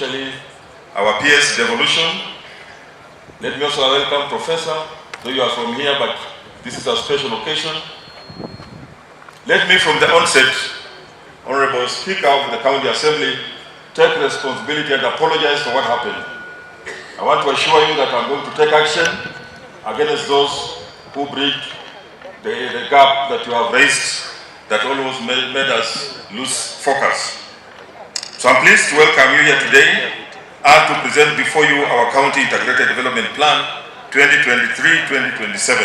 especially our PS Devolution. Let me also welcome Professor, though you are from here, but this is a special occasion. Let me from the onset, Honorable Speaker of the County Assembly, take responsibility and apologize for what happened. I want to assure you that I'm going to take action against those who breach the gap that you have raised that almost made us lose focus. So I'm pleased to welcome you here today and to present before you our County Integrated Development Plan 2023-2027.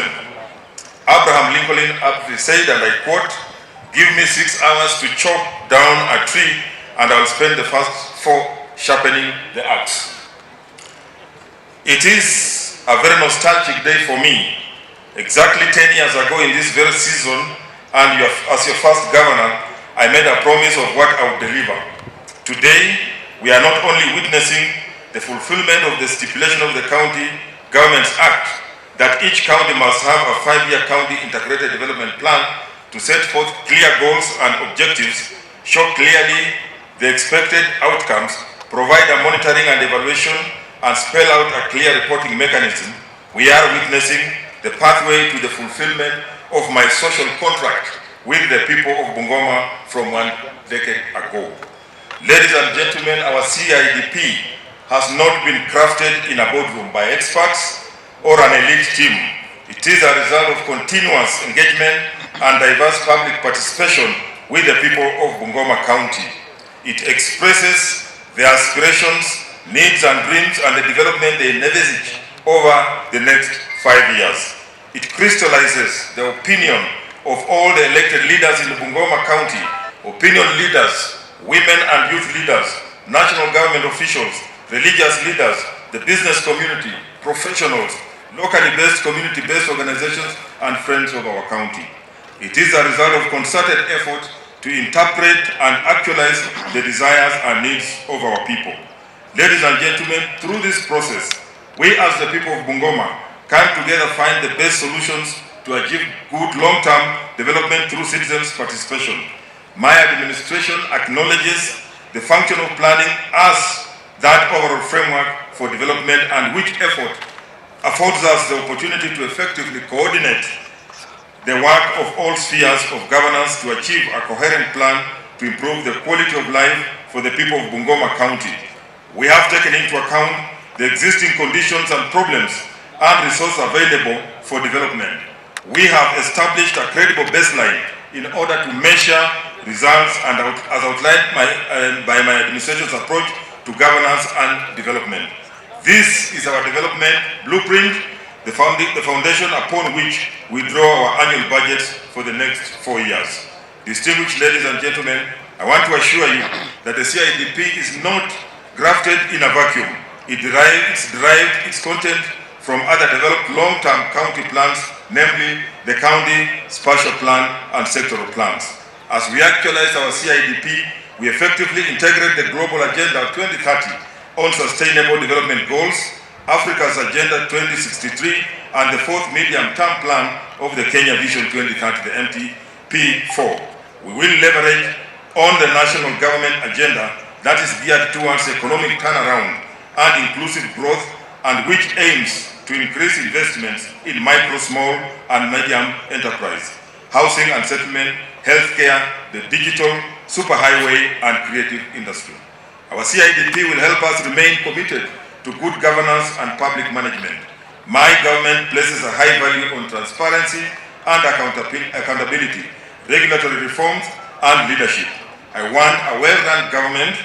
Abraham Lincoln aptly said, and I quote, "Give me 6 hours to chop down a tree and I'll spend the first 4 sharpening the axe." It is a very nostalgic day for me. Exactly 10 years ago in this very season, and as your first governor, I made a promise of what I would deliver. Today, we are not only witnessing the fulfillment of the stipulation of the County Governments Act that each county must have a 5-year county integrated development plan to set forth clear goals and objectives, show clearly the expected outcomes, provide a monitoring and evaluation, and spell out a clear reporting mechanism. We are witnessing the pathway to the fulfillment of my social contract with the people of Bungoma from 1 decade ago. Ladies and gentlemen, our CIDP has not been crafted in a boardroom by experts or an elite team. It is a result of continuous engagement and diverse public participation with the people of Bungoma County. It expresses the aspirations, needs and dreams and the development they envisage over the next 5 years. It crystallizes the opinion of all the elected leaders in Bungoma County, opinion leaders, women and youth leaders, national government officials, religious leaders, the business community, professionals, locally based, community-based organizations, and friends of our county. It is a result of concerted effort to interpret and actualize the desires and needs of our people. Ladies and gentlemen, through this process, we as the people of Bungoma come together find the best solutions to achieve good long-term development through citizens' participation. My administration acknowledges the function of planning as that overall framework for development, and which effort affords us the opportunity to effectively coordinate the work of all spheres of governance to achieve a coherent plan to improve the quality of life for the people of Bungoma County. We have taken into account the existing conditions and problems and resources available for development. We have established a credible baseline in order to measure results and as outlined by my administration's approach to governance and development. This is our development blueprint, the foundation upon which we draw our annual budgets for the next 4 years. Distinguished ladies and gentlemen, I want to assure you that the CIDP is not grafted in a vacuum. It derived its content from other developed long-term county plans, namely the county spatial plan and sectoral plans. As we actualize our CIDP, we effectively integrate the global agenda of 2030 on sustainable development goals, Africa's Agenda 2063, and the 4th medium-term plan of the Kenya Vision 2030, the MTP4. We will leverage on the national government agenda that is geared towards economic turnaround and inclusive growth, and which aims to increase investments in micro, small, and medium enterprise, housing and settlement, healthcare, the digital, superhighway, and creative industry. Our CIDP will help us remain committed to good governance and public management. My government places a high value on transparency and accountability, regulatory reforms, and leadership. I want a well-run government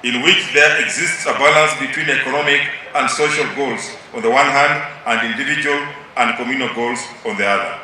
in which there exists a balance between economic and social goals on the one hand and individual and communal goals on the other.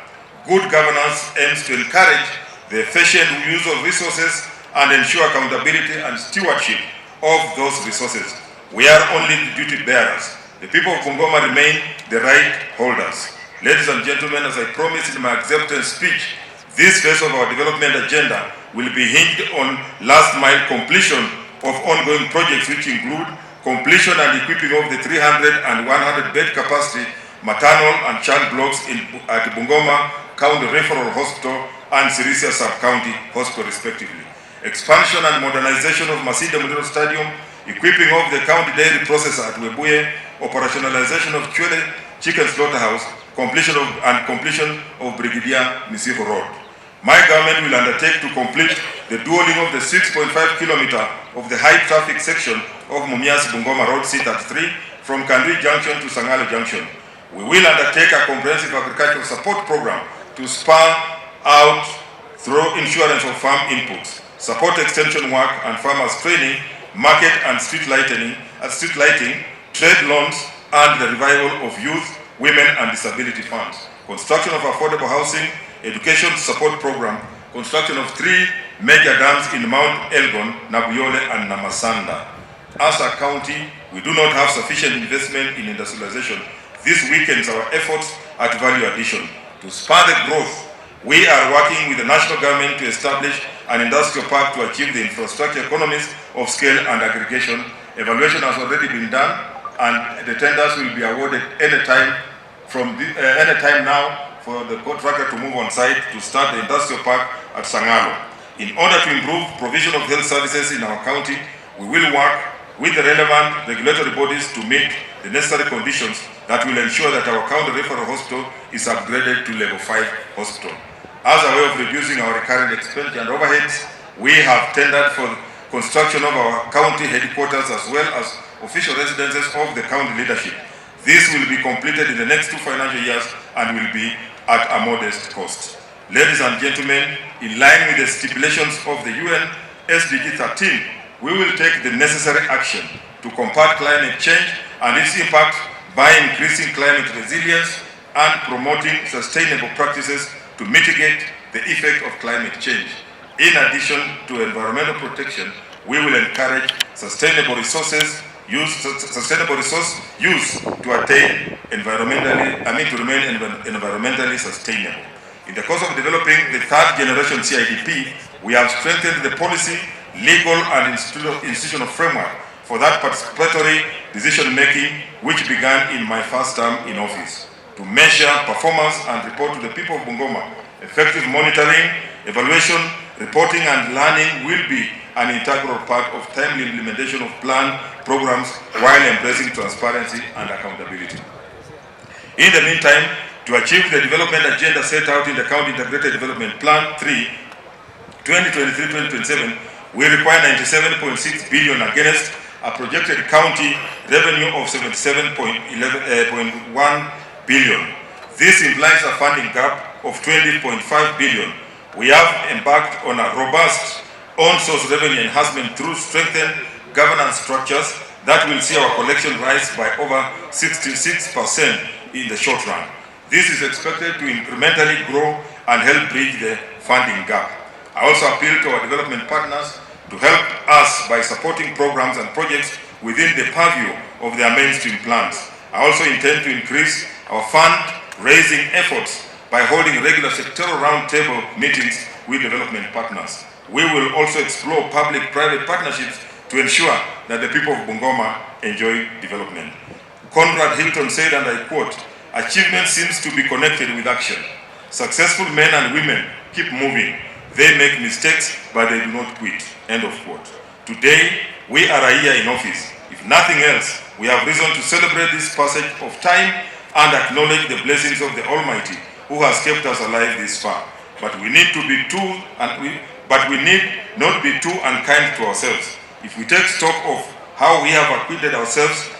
Good governance aims to encourage the efficient use of resources and ensure accountability and stewardship of those resources. We are only the duty bearers. The people of Bungoma remain the right holders. Ladies and gentlemen, as I promised in my acceptance speech, this phase of our development agenda will be hinged on last mile completion of ongoing projects, which include completion and equipping of the 300 and 100 bed capacity maternal and child blocks at Bungoma County Referral Hospital and Sirisia Sub-County Hospital respectively. Expansion and modernization of Masinde Muliro Stadium, equipping of the county dairy processor at Webuye, operationalization of Chwele Chicken Slaughterhouse, completion of Brigadier Misiho Road. My government will undertake to complete the dualling of the 6.5 kilometer of the high traffic section of Mumias Bungoma Road C33 from Kandui Junction to Sangalo Junction. We will undertake a comprehensive agricultural support program to spur out through insurance of farm inputs, support extension work and farmers training, market and street lighting, trade loans, and the revival of youth, women and disability funds, construction of affordable housing, education support program, construction of 3 major dams in Mount Elgon, Nabuyole and Namasanda. As a county, we do not have sufficient investment in industrialization. This weakens our efforts at value addition. To spur the growth, we are working with the national government to establish an industrial park to achieve the infrastructure economies of scale and aggregation. Evaluation has already been done, and the tenders will be awarded anytime now for the contractor to move on site to start the industrial park at Sangalo. In order to improve provision of health services in our county, we will work with the relevant regulatory bodies to meet the necessary conditions that will ensure that our county referral hospital is upgraded to level 5 hospital. As a way of reducing our recurrent expenditure and overheads, we have tendered for construction of our county headquarters as well as official residences of the county leadership. This will be completed in the next 2 financial years and will be at a modest cost. Ladies and gentlemen, in line with the stipulations of the UN SDG 13, we will take the necessary action to combat climate change and its impact by increasing climate resilience and promoting sustainable practices to mitigate the effect of climate change. In addition to environmental protection, we will encourage sustainable resource use to attain to remain environmentally sustainable. In the course of developing the 3rd generation CIDP, we have strengthened the policy, legal and institutional framework for that participatory decision-making which began in my first term in office. To measure performance and report to the people of Bungoma, effective monitoring, evaluation, reporting and learning will be an integral part of timely implementation of planned programs while embracing transparency and accountability. In the meantime, to achieve the development agenda set out in the County Integrated Development Plan 3, 2023-2027, we require 97.6 billion against a projected county revenue of 77.1 billion. This implies a funding gap of 20.5 billion. We have embarked on a robust on-source revenue enhancement through strengthened governance structures that will see our collection rise by over 66% in the short run. This is expected to incrementally grow and help bridge the funding gap. I also appeal to our development partners to help us by supporting programs and projects within the purview of their mainstream plans. I also intend to increase our fund-raising efforts by holding regular sectoral roundtable meetings with development partners. We will also explore public-private partnerships to ensure that the people of Bungoma enjoy development. Conrad Hilton said, and I quote, "Achievement seems to be connected with action. Successful men and women keep moving. They make mistakes, but they do not quit." End of quote. Today, we are a year in office. If nothing else, we have reason to celebrate this passage of time and acknowledge the blessings of the Almighty who has kept us alive this far. But we need not be too unkind to ourselves. If we take stock of how we have acquitted ourselves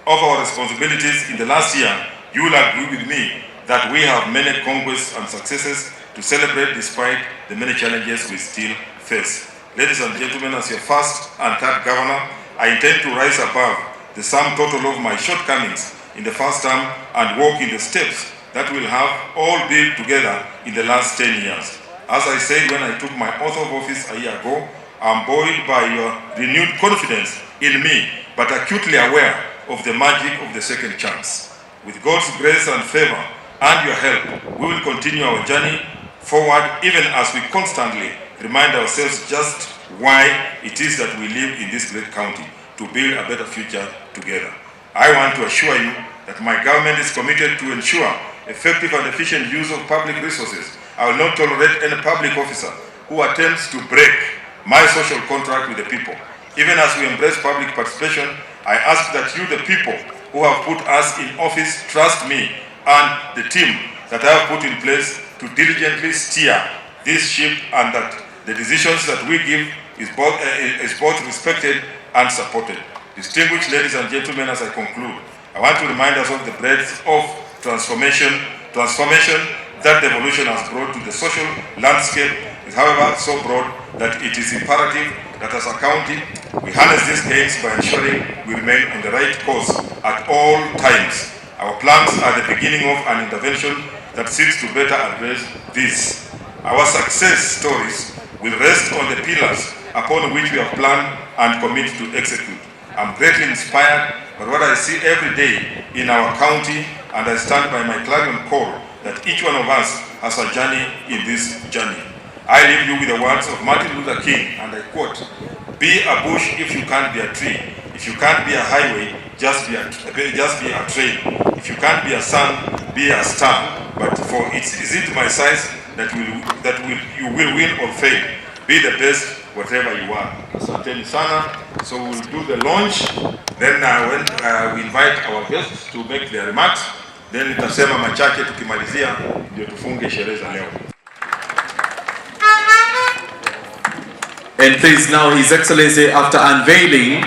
of our responsibilities in the last year, you will agree with me that we have many conquests and successes to celebrate despite the many challenges we still face. Ladies and gentlemen, as your first and third governor, I intend to rise above the sum total of my shortcomings in the first term and walk in the steps that will have all built together in the last 10 years. As I said when I took my oath of office a year ago, I am buoyed by your renewed confidence in me, but acutely aware of the magic of the second chance. With God's grace and favor and your help, we will continue our journey forward even as we constantly remind ourselves just why it is that we live in this great county, to build a better future together. I want to assure you that my government is committed to ensure effective and efficient use of public resources. I will not tolerate any public officer who attempts to break my social contract with the people. Even as we embrace public participation, I ask that you, the people who have put us in office, trust me and the team that I have put in place to diligently steer this ship, and that the decisions that we give is both respected and supported. Distinguished ladies and gentlemen, as I conclude, I want to remind us of the breadth of transformation that devolution has brought to the social landscape is, however, so broad that it is imperative that as a county, we harness these gains by ensuring we remain on the right course at all times. Our plans are the beginning of an intervention that seeks to better address this. Our success stories will rest on the pillars upon which we have planned and commit to execute. I'm greatly inspired by what I see every day in our county, and I stand by my clarion call that each one of us has a journey in this journey. I leave you with the words of Martin Luther King, and I quote, "Be a bush if you can't be a tree. If you can't be a highway, just be a train. If you can't be a sun, be a star. But for is it my size that you will win or fail. Be the best whatever you are." Asanteni sana. So we'll do the launch. Then when we invite our guests to make their remarks, then nitasema machache tukimalizia ndio tufunge sherehe za leo. And please, now His Excellency, after unveiling,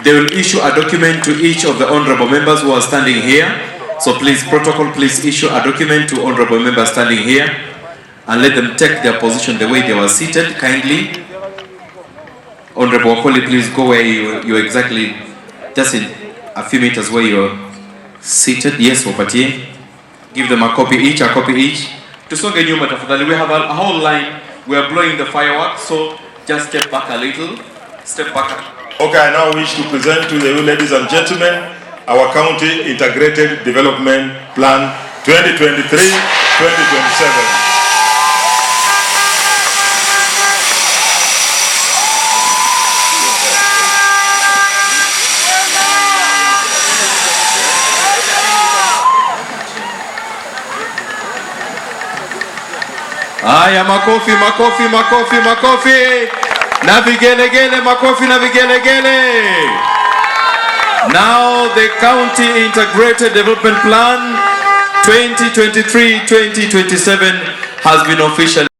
they will issue a document to each of the honorable members who are standing here. So please, protocol, please issue a document to honorable members standing here and let them take their position the way they were seated, kindly. Honorable Wakoli, please go where you exactly, just in a few meters where you're seated. Yes, wapatie. Give them a copy each, Tusonge nyuma tafadhali. We have a whole line. We are blowing the fireworks, so just step back a little. Step back. Okay, I now wish to present to you, ladies and gentlemen, our County Integrated Development Plan 2023-2027. Aya, makofi. Na vigelegele, makofi na vigelegele. Now the County Integrated Development Plan 2023-2027 has been officially